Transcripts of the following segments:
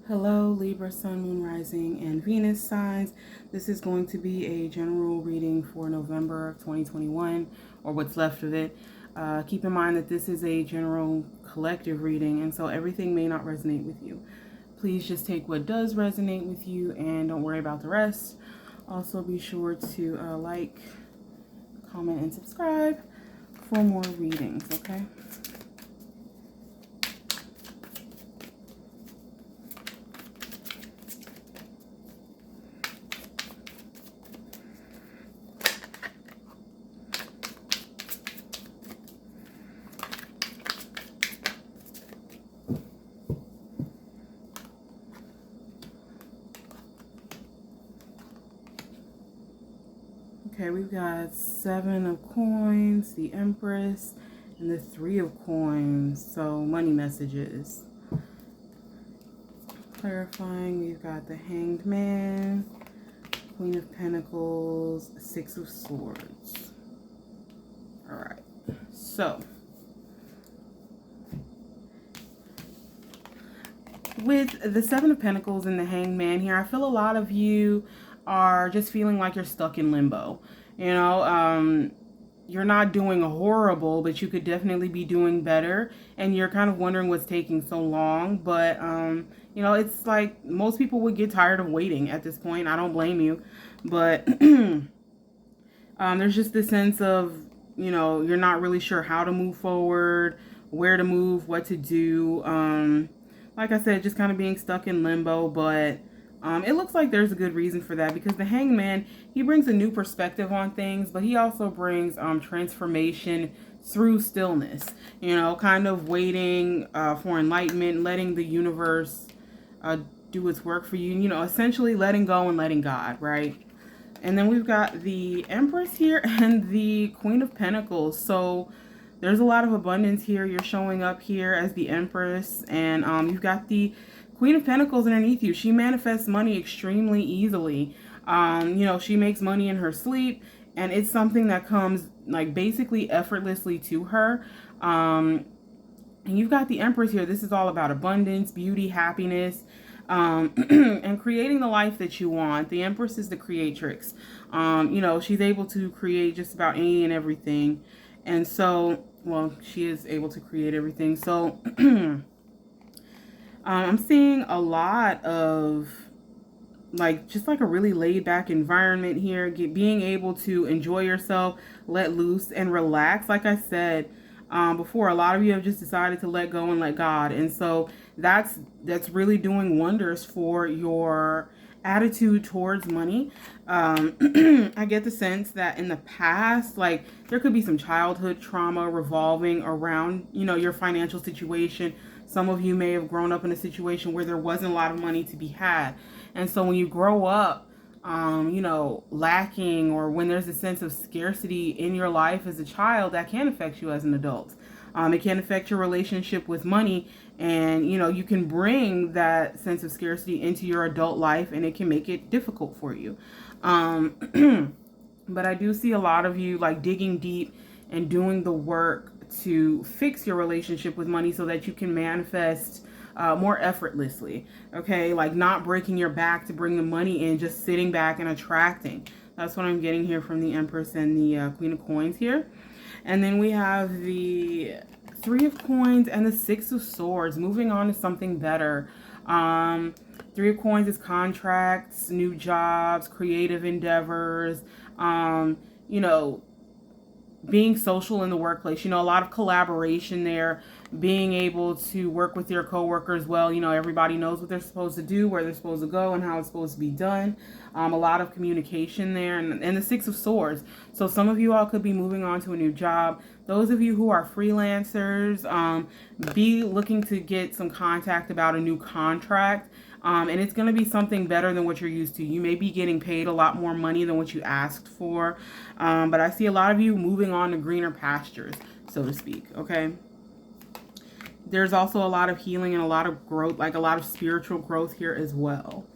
Hello, Libra, Sun, Moon, Rising, and Venus signs. This is going to be a general reading for November of 2021, or what's left of it. Keep in mind that this is a general collective reading, and so everything may not resonate with you. Please just take what does resonate with you and don't worry about the rest. Also, be sure to like, comment, and subscribe for more readings, okay? Okay, we've got 7 of coins, the Empress, and the 3 of coins, so money messages. Clarifying, we've got the Hanged Man, Queen of Pentacles, 6 of Swords. Alright, so with the 7 of Pentacles and the Hanged Man here, I feel a lot of you are just feeling like you're stuck in limbo. You know, you're not doing horrible, but you could definitely be doing better. And you're kind of wondering what's taking so long. But, you know, it's like most people would get tired of waiting at this point. I don't blame you. But there's just this sense of, you know, you're not really sure how to move forward, where to move, what to do. Like I said, just kind of being stuck in limbo. But it looks like there's a good reason for that, because the Hanged Man, he brings a new perspective on things, but he also brings transformation through stillness. You know, kind of waiting for enlightenment, letting the universe do its work for you. You know, essentially letting go and letting God, right? And then we've got the Empress here and the Queen of Pentacles. So there's a lot of abundance here. You're showing up here as the Empress, and you've got the Queen of Pentacles underneath you. She manifests money extremely easily. You know, she makes money in her sleep, and it's something that comes like basically effortlessly to her. And you've got the Empress here. This is all about abundance, beauty, happiness, and creating the life that you want. The Empress is the creatrix. You know, she's able to create just about any and everything. And so, well, she is able to create everything. So I'm seeing a lot of like just like a really laid back environment here, being able to enjoy yourself, let loose and relax. Like I said before, a lot of you have just decided to let go and let God, and so that's really doing wonders for your attitude towards money. I get the sense that in the past, like there could be some childhood trauma revolving around, you know, your financial situation. Some of you may have grown up in a situation where there wasn't a lot of money to be had. And so when you grow up, you know, lacking, or when there's a sense of scarcity in your life as a child, that can affect you as an adult. It can affect your relationship with money, and, you know, you can bring that sense of scarcity into your adult life, and it can make it difficult for you. But I do see a lot of you like digging deep and doing the work to fix your relationship with money so that you can manifest more effortlessly. Okay, like not breaking your back to bring the money in, just sitting back and attracting. That's what I'm getting here from the Empress and the Queen of Coins here. And then we have the 3 of Coins and the 6 of Swords, moving on to something better. 3 of Coins is contracts, new jobs, creative endeavors, you know, being social in the workplace. You know, a lot of collaboration there, being able to work with your coworkers well. You know, everybody knows what they're supposed to do, where they're supposed to go, and how it's supposed to be done. A lot of communication there, and the 6 of Swords. So some of you all could be moving on to a new job. Those of you who are freelancers, be looking to get some contact about a new contract. And it's going to be something better than what you're used to. You may be getting paid a lot more money than what you asked for. But I see a lot of you moving on to greener pastures, so to speak, okay? There's also a lot of healing and a lot of growth, like a lot of spiritual growth here as well.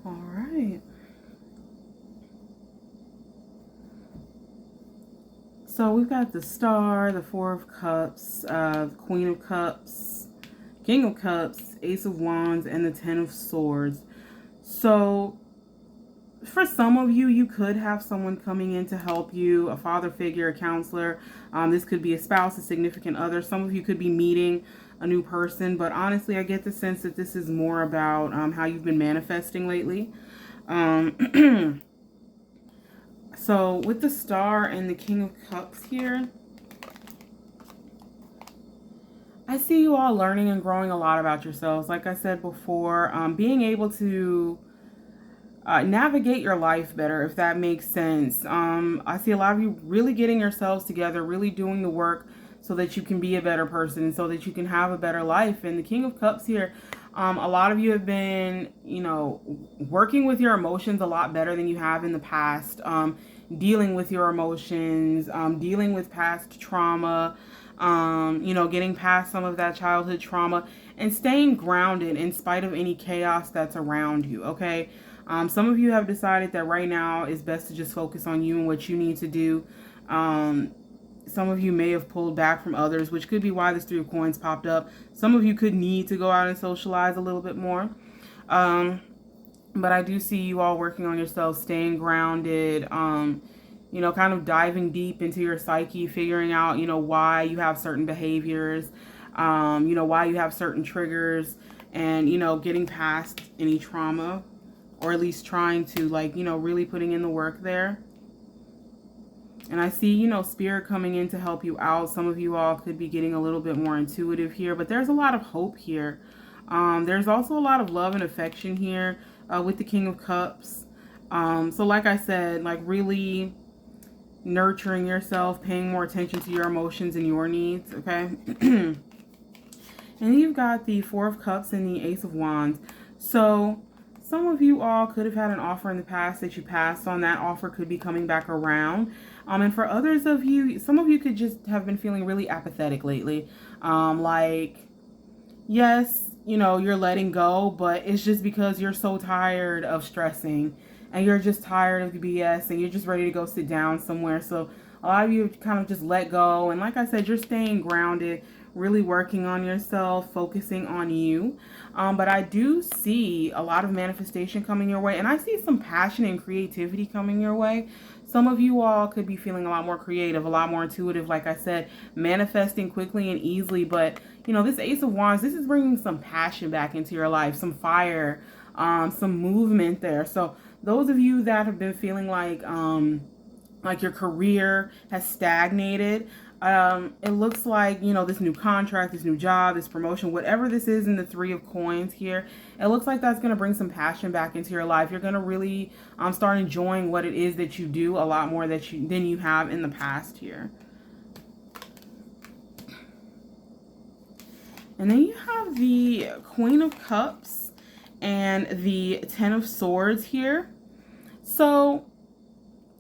All right. So we've got the Star, the Four of Cups, the Queen of Cups, King of Cups, Ace of Wands, and the Ten of Swords. So for some of you, you could have someone coming in to help you, a father figure, a counselor. This could be a spouse, a significant other. Some of you could be meeting a new person, but honestly, I get the sense that this is more about how you've been manifesting lately. So with the Star and the King of Cups here, I see you all learning and growing a lot about yourselves. Like I said before, being able to navigate your life better, if that makes sense. I see a lot of you really getting yourselves together, really doing the work so that you can be a better person and so that you can have a better life. And the King of Cups here, a lot of you have been, working with your emotions a lot better than you have in the past, dealing with your emotions, dealing with past trauma, getting past some of that childhood trauma and staying grounded in spite of any chaos that's around you, okay? Some of you have decided that right now is best to just focus on you and what you need to do. Some of you may have pulled back from others, which could be why this Three of Coins popped up. Some of you could need to go out and socialize a little bit more. But I do see you all working on yourself, staying grounded, kind of diving deep into your psyche, figuring out, why you have certain behaviors, why you have certain triggers, and, getting past any trauma, or at least trying to, really putting in the work there. And I see, Spirit coming in to help you out. Some of you all could be getting a little bit more intuitive here, but there's a lot of hope here. There's also a lot of love and affection here with the King of Cups. So like I said, really nurturing yourself, paying more attention to your emotions and your needs, okay? And then you've got the Four of Cups and the Ace of Wands. So some of you all could have had an offer in the past that you passed on. That offer could be coming back around. And for others of you, some of you could just have been feeling really apathetic lately. Yes, you're letting go, but it's just because you're so tired of stressing and you're just tired of the BS and you're just ready to go sit down somewhere. So a lot of you kind of just let go. And like I said, you're staying grounded, really working on yourself, focusing on you. But I do see a lot of manifestation coming your way. And I see some passion and creativity coming your way. Some of you all could be feeling a lot more creative, a lot more intuitive, like I said, manifesting quickly and easily. But, this Ace of Wands, this is bringing some passion back into your life, some fire, some movement there. So those of you that have been feeling like your career has stagnated, it looks like, this new contract, this new job, this promotion, whatever this is in the Three of Coins here, it looks like that's going to bring some passion back into your life. You're going to really start enjoying what it is that you do a lot more than you have in the past here. And then you have the Queen of Cups and the Ten of Swords here. So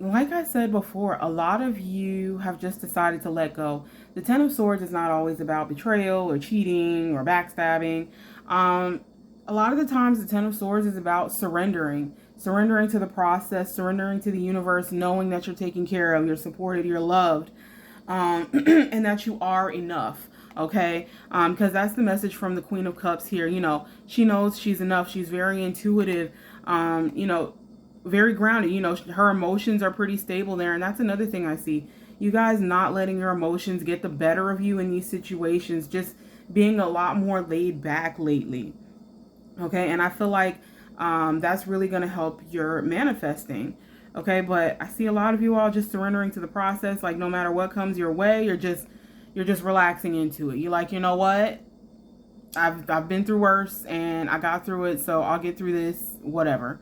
like I said before, a lot of you have just decided to let go. The Ten of Swords is not always about betrayal or cheating or backstabbing. A lot of the times the Ten of Swords is about surrendering to the process, surrendering to the universe, knowing that you're taken care of, you're supported, you're loved, and that you are enough. Okay, because that's the message from the Queen of Cups here. She knows she's enough. She's very intuitive. Very grounded. Her emotions are pretty stable there. And that's another thing I see. You guys not letting your emotions get the better of you in these situations, just being a lot more laid back lately. Okay, and I feel like that's really going to help your manifesting. Okay, but I see a lot of you all just surrendering to the process. Like no matter what comes your way, you're just relaxing into it. You're like, you know what? I've been through worse and I got through it, so I'll get through this, whatever.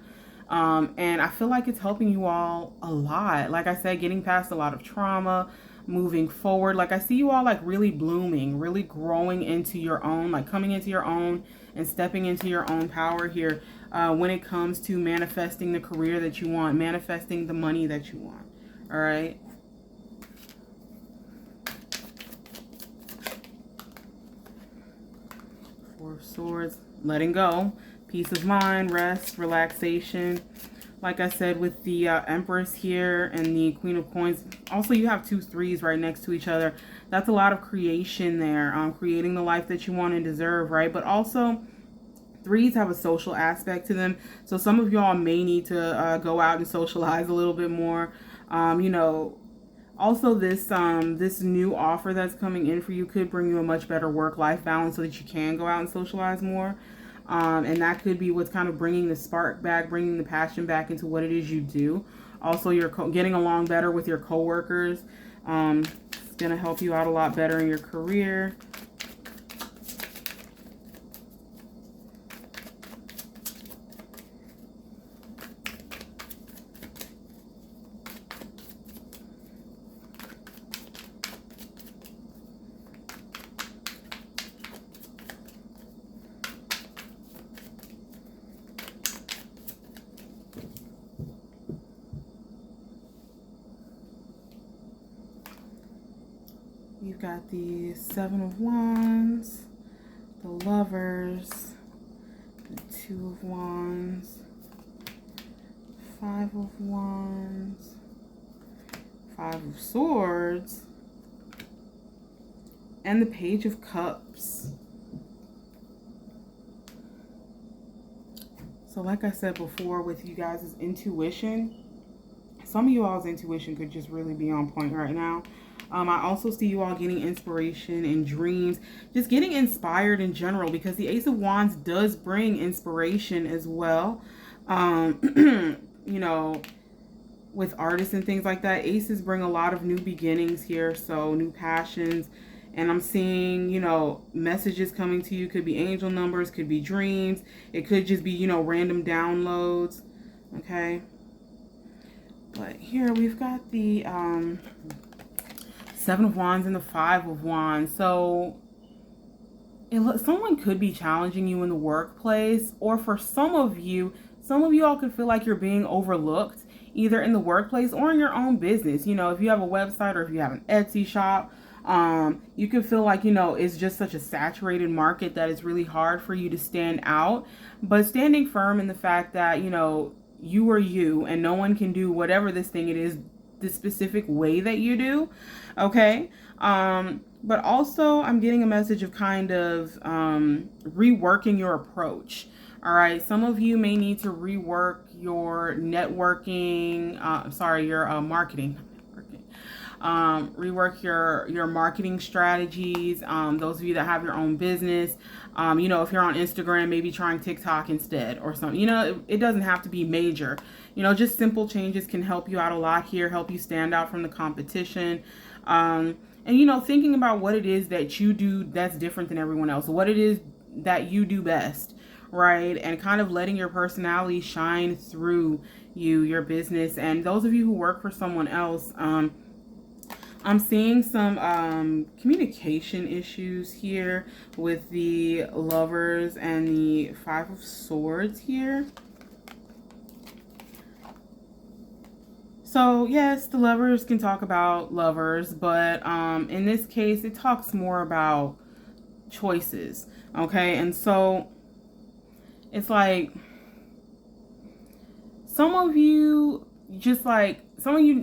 And I feel like it's helping you all a lot. Like I said, getting past a lot of trauma, moving forward. Like I see you all really blooming, really growing into your own, coming into your own and stepping into your own power here when it comes to manifesting the career that you want, manifesting the money that you want. All right. Four of Swords, letting go. peace of mind, rest, relaxation. Like I said, with the Empress here and the Queen of Coins. Also, you have 2 3s right next to each other. That's a lot of creation there. Creating the life that you want and deserve, right? But also, 3s have a social aspect to them. So some of y'all may need to go out and socialize a little bit more. You know, also this new offer that's coming in for you could bring you a much better work-life balance so that you can go out and socialize more. And that could be what's kind of bringing the spark back, bringing the passion back into what it is you do. Also, you're getting along better with your coworkers. It's going to help you out a lot better in your career. You've got the 7 of Wands, the Lovers, the 2 of Wands, 5 of Wands, 5 of Swords, and the Page of Cups. So like I said before with you guys' intuition, some of you all's intuition could just really be on point right now. I also see you all getting inspiration and dreams, just getting inspired in general, because the Ace of Wands does bring inspiration as well. You know, with artists and things like that, aces bring a lot of new beginnings here, so new passions. And I'm seeing, you know, messages coming to you. Could be angel numbers, could be dreams. It could just be, you know, random downloads. Okay. But here we've got the 7 of Wands and the 5 of Wands. So someone could be challenging you in the workplace, or for some of you all could feel like you're being overlooked, either in the workplace or in your own business. You know, if you have a website or if you have an Etsy shop, you could feel like, you know, it's just such a saturated market that it's really hard for you to stand out. But standing firm in the fact that, you know, you are you and no one can do whatever this thing it is the specific way that you do. Okay. But also I'm getting a message of kind of reworking your approach. All right. Some of you may need to rework your networking, your marketing. Rework your marketing strategies. Those of you that have your own business, you know, if you're on Instagram, maybe trying TikTok instead or something. You know, it doesn't have to be major. You know, just simple changes can help you out a lot here, help you stand out from the competition. And, you know, thinking about what it is that you do that's different than everyone else, what it is that you do best, right? And kind of letting your personality shine through your business. And those of you who work for someone else, I'm seeing some communication issues here with the Lovers and the 5 of Swords here. So yes, the Lovers can talk about lovers, but in this case, it talks more about choices. Okay, and so it's like some of you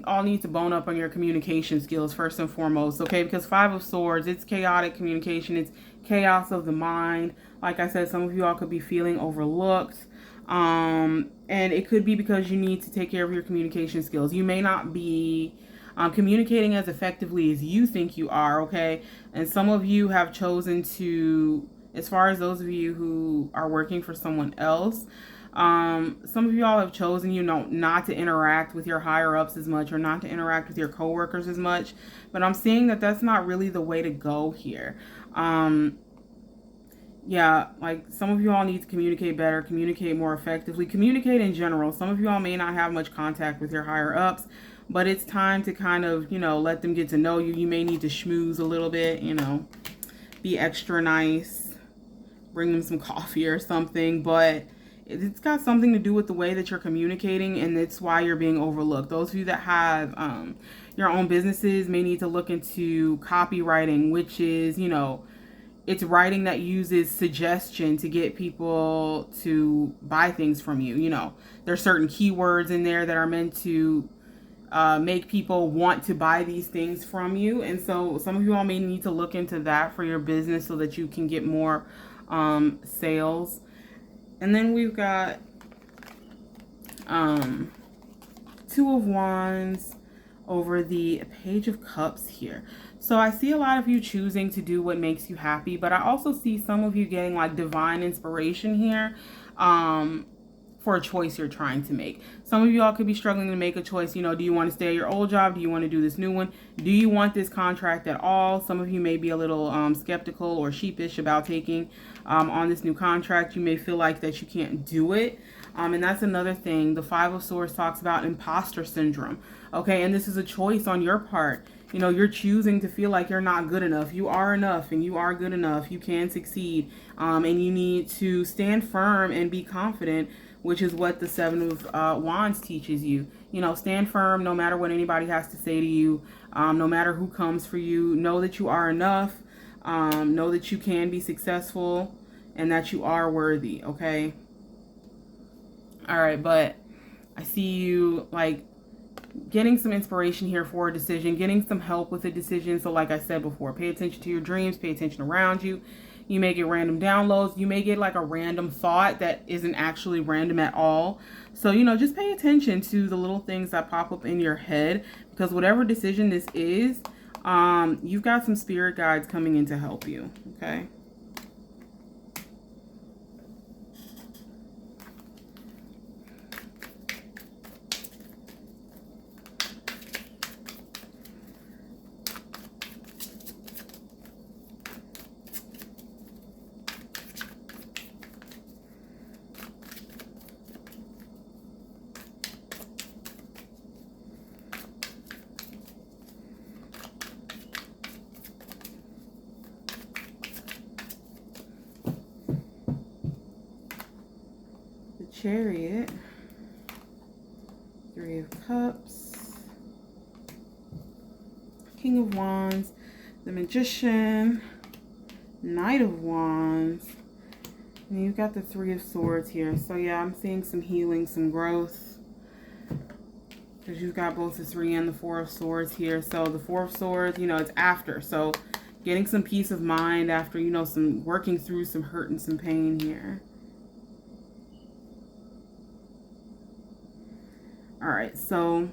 all need to bone up on your communication skills first and foremost, okay? Because 5 of Swords, it's chaotic communication. It's chaos of the mind. Like I said, some of you all could be feeling overlooked. And it could be because you need to take care of your communication skills. You may not be communicating as effectively as you think you are, okay? And some of you have chosen to, as far as those of you who are working for someone else, some of you all have chosen, you know, not to interact with your higher ups as much, or not to interact with your coworkers as much. But I'm seeing that that's not really the way to go here. Yeah, like some of you all need to communicate better, communicate more effectively, communicate in general. Some of you all may not have much contact with your higher ups, but it's time to kind of, you know, let them get to know you. You may need to schmooze a little bit, you know, be extra nice, bring them some coffee or something, but it's got something to do with the way that you're communicating, and it's why you're being overlooked. Those of you that have your own businesses may need to look into copywriting, which is, you know, it's writing that uses suggestion to get people to buy things from you. You know, there's certain keywords in there that are meant to make people want to buy these things from you. And so some of you all may need to look into that for your business so that you can get more sales. And then we've got Two of Wands over the Page of Cups here. So I see a lot of you choosing to do what makes you happy, but I also see some of you getting like divine inspiration here for a choice you're trying to make. Some of you all could be struggling to make a choice. You know, do you want to stay at your old job? Do you want to do this new one? Do you want this contract at all? Some of you may be a little skeptical or sheepish about taking on this new contract. You may feel like that you can't do it. And that's another thing. The Five of Swords talks about imposter syndrome. Okay, and this is a choice on your part. You know, you're choosing to feel like you're not good enough. You are enough and you are good enough. You can succeed. And you need to stand firm and be confident, which is what the Seven of Wands teaches you. You know, stand firm no matter what anybody has to say to you. No matter who comes for you. Know that you are enough. Know that you can be successful and that you are worthy. Okay. All right. But I see you like getting some inspiration here for a decision, getting some help with a decision. So like I said before, pay attention to your dreams, pay attention around you. You may get random downloads. You may get like a random thought that isn't actually random at all. So, you know, just pay attention to the little things that pop up in your head, because whatever decision this is, you've got some spirit guides coming in to help you. Okay. Chariot, Three of Cups, King of Wands, the Magician, Knight of Wands, and you've got the Three of Swords here. So yeah, I'm seeing some healing, some growth, because you've got both the Three and the Four of Swords here. So the Four of Swords, you know, it's after. So getting some peace of mind after, you know, some working through some hurt and some pain here. All right, so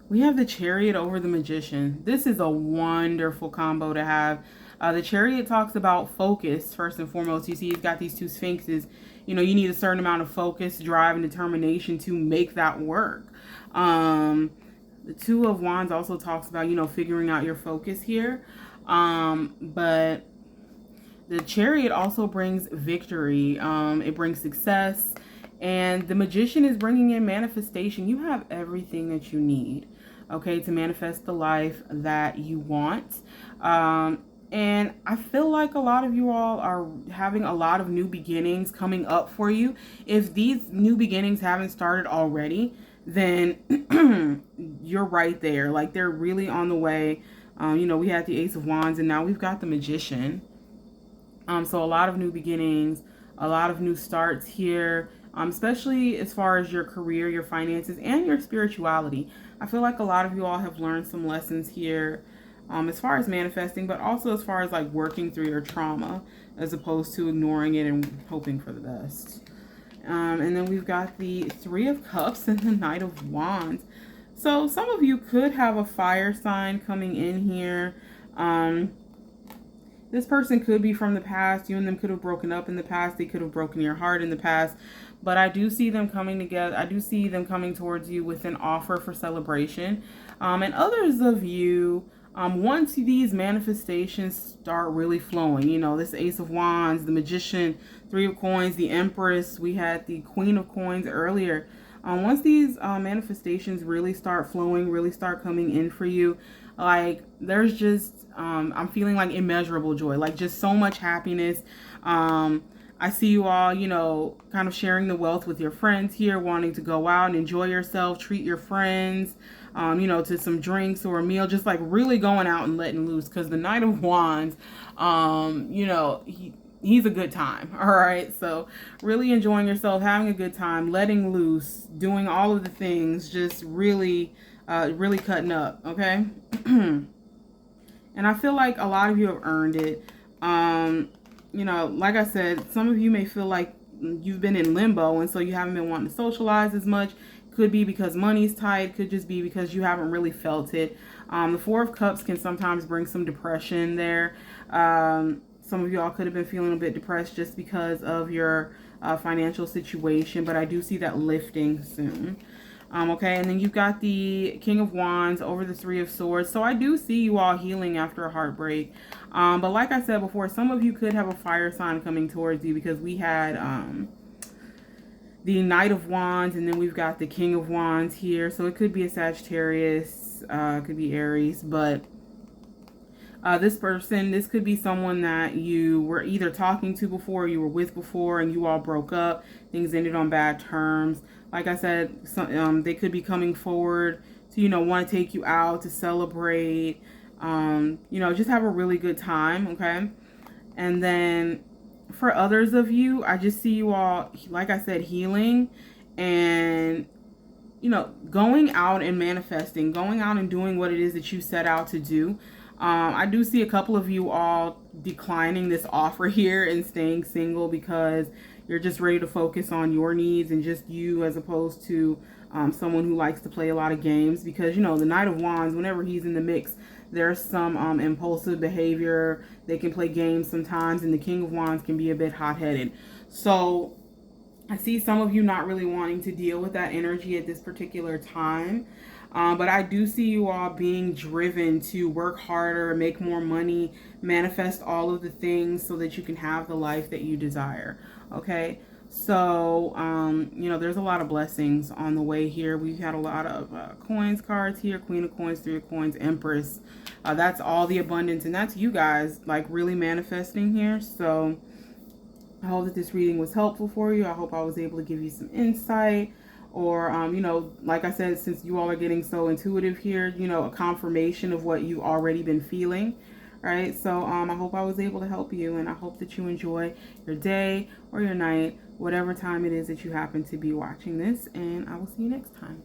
we have the Chariot over the Magician. This is a wonderful combo to have. The Chariot talks about focus, first and foremost. You see, you've got these two sphinxes. You know, you need a certain amount of focus, drive, and determination to make that work. The Two of Wands also talks about, you know, figuring out your focus here. But the Chariot also brings victory. It brings success. And the Magician is bringing in manifestation. You have everything that you need, okay, to manifest the life that you want. And I feel like a lot of you all are having a lot of new beginnings coming up for you. If these new beginnings haven't started already, then you're right there. Like, they're really on the way. You know, we had the Ace of Wands, and now we've got the Magician. So a lot of new beginnings, a lot of new starts here. Especially as far as your career, your finances, and your spirituality. I feel like a lot of you all have learned some lessons here as far as manifesting, but also as far as like working through your trauma as opposed to ignoring it and hoping for the best. And then we've got the Three of Cups and the Knight of Wands. So some of you could have a fire sign coming in here. This person could be from the past. You and them could have broken up in the past. They could have broken your heart in the past. But I do see them coming together. I do see them coming towards you with an offer for celebration. And others of you, once these manifestations start really flowing, you know, this Ace of Wands, the Magician, Three of Coins, the Empress, we had the Queen of Coins earlier. Once these manifestations really start flowing, really start coming in for you, like there's just, I'm feeling like immeasurable joy, like just so much happiness. I see you all, you know, kind of sharing the wealth with your friends here, wanting to go out and enjoy yourself, treat your friends, to some drinks or a meal, just like really going out and letting loose. Because the Knight of Wands, he's a good time. All right. So really enjoying yourself, having a good time, letting loose, doing all of the things, just really, really cutting up. Okay. And I feel like a lot of you have earned it. Like I said, some of you may feel like you've been in limbo and so you haven't been wanting to socialize as much. Could be because money's tight. Could just be because you haven't really felt it. The Four of Cups can sometimes bring some depression there. Some of y'all could have been feeling a bit depressed just because of your financial situation, but I do see that lifting soon. Okay, and then you've got the King of Wands over the Three of Swords. So I do see you all healing after a heartbreak. But like I said before, some of you could have a fire sign coming towards you because we had the Knight of Wands and then we've got the King of Wands here. So it could be a Sagittarius, could be Aries, but this person, this could be someone that you were either talking to before, you were with before, and you all broke up. Things ended on bad terms. Like I said, they could be coming forward to, want to take you out to celebrate, just have a really good time, okay? And then for others of you, I just see you all, like I said, healing and, going out and manifesting, going out and doing what it is that you set out to do. I do see a couple of you all declining this offer here and staying single because you're just ready to focus on your needs and just you, as opposed to someone who likes to play a lot of games. Because, the Knight of Wands, whenever he's in the mix, there's some impulsive behavior. They can play games sometimes, and the King of Wands can be a bit hot-headed. So I see some of you not really wanting to deal with that energy at this particular time. But I do see you all being driven to work harder, make more money, manifest all of the things so that you can have the life that you desire. Okay. So, there's a lot of blessings on the way here. We've had a lot of coins cards here. Queen of Coins, Three of Coins, Empress. That's all the abundance. And that's you guys like really manifesting here. So I hope that this reading was helpful for you. I hope I was able to give you some insight. Or, like I said, since you all are getting so intuitive here, a confirmation of what you've already been feeling, right? So I hope I was able to help you, and I hope that you enjoy your day or your night, whatever time it is that you happen to be watching this, and I will see you next time.